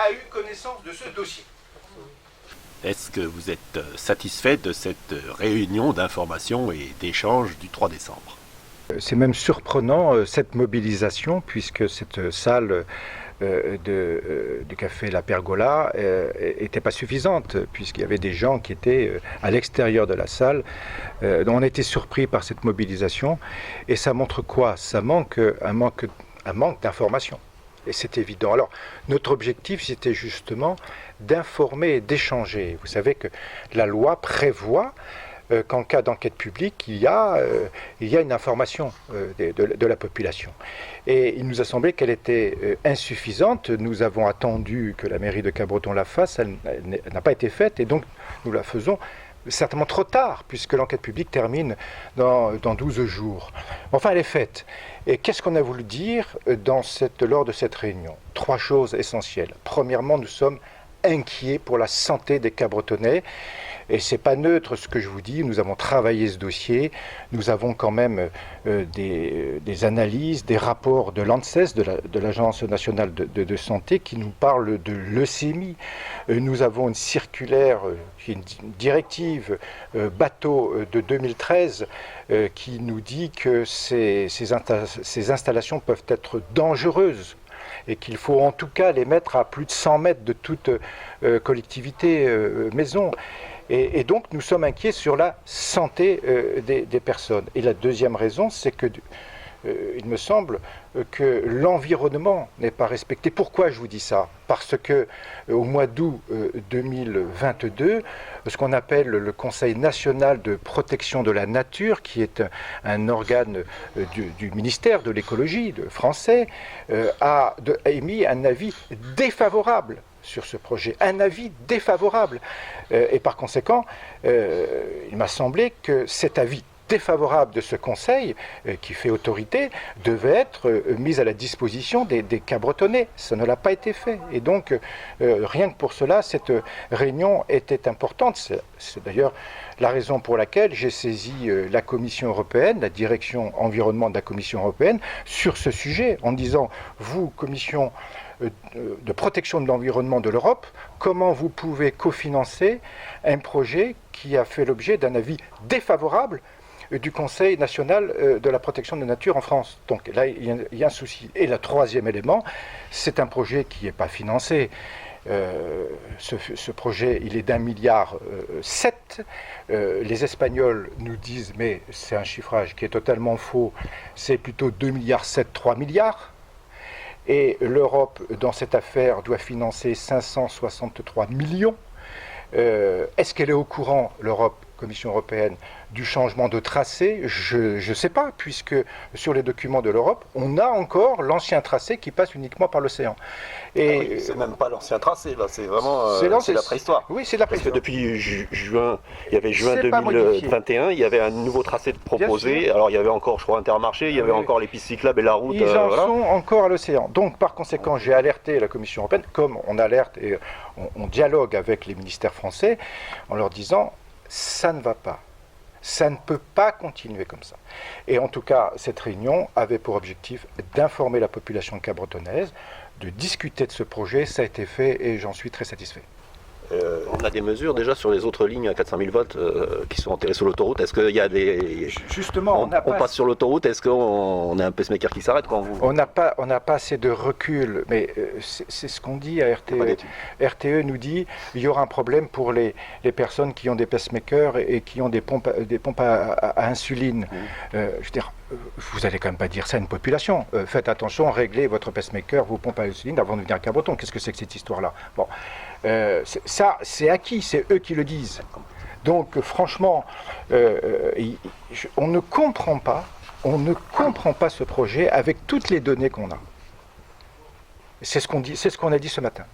a eu connaissance de ce dossier. Est-ce que vous êtes satisfait de cette réunion d'information et d'échange du 3 décembre ? C'est même surprenant cette mobilisation, puisque cette salle du café La Pergola n'était pas suffisante, puisqu'il y avait des gens qui étaient à l'extérieur de la salle. Donc on a été surpris par cette mobilisation. Et ça montre quoi ? Ça manque un manque d'information. Et c'est évident. Alors, notre objectif, c'était justement d'informer et d'échanger. Vous savez que la loi prévoit qu'en cas d'enquête publique, il y a une information de la population. Et il nous a semblé qu'elle était insuffisante. Nous avons attendu que la mairie de Capbreton la fasse. Elle n'a pas été faite, et donc nous la faisons certainement trop tard, puisque l'enquête publique termine dans 12 jours. Enfin, elle est faite. Et qu'est-ce qu'on a voulu dire lors de cette réunion ? 3 choses essentielles. Premièrement, nous sommes inquiets pour la santé des Capbretonnais. Et c'est pas neutre ce que je vous dis, nous avons travaillé ce dossier, nous avons quand même des analyses, des rapports de l'ANSES, de l'Agence nationale de santé, qui nous parlent de leucémie. Nous avons une circulaire, une directive bateau de 2013 qui nous dit que ces installations peuvent être dangereuses, et qu'il faut en tout cas les mettre à plus de 100 mètres de toute collectivité maison. Et donc nous sommes inquiets sur la santé des personnes. Et la deuxième raison, c'est que il me semble que l'environnement n'est pas respecté. Pourquoi je vous dis ça ? Parce que au mois d'août 2022, ce qu'on appelle le Conseil national de protection de la nature, qui est un organe du ministère de l'écologie français, a émis un avis défavorable sur ce projet, un avis défavorable. Et par conséquent, il m'a semblé que cet avis défavorable de ce conseil, qui fait autorité, devait être mis à la disposition des Capbretonnais. Ça ne l'a pas été fait. Et donc, rien que pour cela, cette réunion était importante. C'est d'ailleurs la raison pour laquelle j'ai saisi la Commission européenne, la direction environnement de la Commission européenne, sur ce sujet, en disant, vous, Commission de protection de l'environnement de l'Europe, comment vous pouvez cofinancer un projet qui a fait l'objet d'un avis défavorable du Conseil national de la protection de la nature en France. Donc là, il y a un souci. Et le troisième élément, c'est un projet qui n'est pas financé. Ce projet, il est d'1,7 milliard. Les Espagnols nous disent, mais c'est un chiffrage qui est totalement faux, c'est plutôt 2,7 milliards, 3 milliards. Et l'Europe, dans cette affaire, doit financer 563 millions. Est-ce qu'elle est au courant, l'Europe, Commission européenne, du changement de tracé? Je ne sais pas, puisque sur les documents de l'Europe, on a encore l'ancien tracé qui passe uniquement par l'océan. Et oui, c'est même pas l'ancien tracé, là, c'est vraiment c'est la préhistoire. Oui, c'est la préhistoire. Parce que depuis juin, il y avait juin 2021, il y avait un nouveau tracé proposé. Alors il y avait encore, je crois, Intermarché, il y avait encore les pistes cyclables et la route. Ils en sont encore à l'océan. Donc par conséquent, j'ai alerté la Commission européenne, comme on alerte et on dialogue avec les ministères français, en leur disant, ça ne va pas. Ça ne peut pas continuer comme ça. Et en tout cas, cette réunion avait pour objectif d'informer la population capbretonnaise, de discuter de ce projet. Ça a été fait et j'en suis très satisfait. On a des mesures déjà sur les autres lignes à 400 000 volts qui sont enterrées sur l'autoroute. Est-ce qu'il y a des... Justement, on passe sur l'autoroute, est-ce qu'on a un pacemaker qui s'arrête quand vous... On n'a pas assez de recul, mais c'est ce qu'on dit à RTE. RTE nous dit qu'il y aura un problème pour les personnes qui ont des pacemakers et qui ont des pompes à insuline. Je veux dire, vous n'allez quand même pas dire ça à une population. Faites attention, réglez votre pacemaker, vos pompes à insuline avant de venir à Capbreton. Qu'est-ce que c'est que cette histoire-là? Bon, ça, c'est acquis, c'est eux qui le disent. Donc, franchement, on ne comprend pas ce projet avec toutes les données qu'on a. C'est ce qu'on dit, c'est ce qu'on a dit ce matin.